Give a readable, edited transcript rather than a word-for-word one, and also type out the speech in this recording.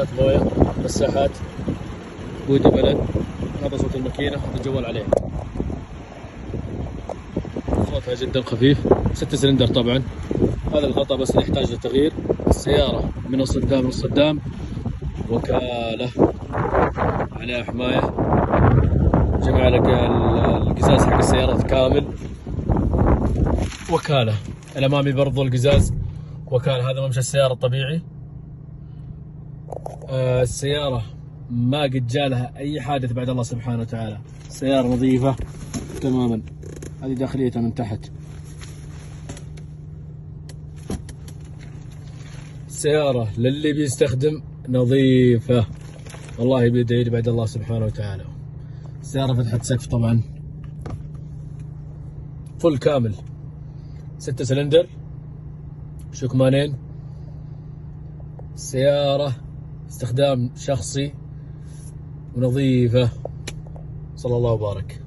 كاسات مويه، مساحات، بودي بلد. هذا صوت الماكينة، هذا الجوال عليه. صوتها جدا خفيف، 6 سلندر طبعا. هذا الغطاء بس اللي يحتاج للتغيير. السيارة من الصدام للصدام، وكالة عليها حماية، جمع لك القزاز حق السيارات كامل، وكالة. الأمامي برضو القزاز وكالة. هذا ممشى السيارة الطبيعي. السيارة ما قد جالها أي حادث بعد الله سبحانه وتعالى. السيارة نظيفة تماما. هذه داخليتها من تحت. السيارة للي بيستخدم نظيفة، والله بيدعي لي بعد الله سبحانه وتعالى. السيارة فتحت سقف طبعا، فل كامل، 6 سلندر، شكمانين. السيارة استخدام شخصي ونظيفة، صلى الله وبارك.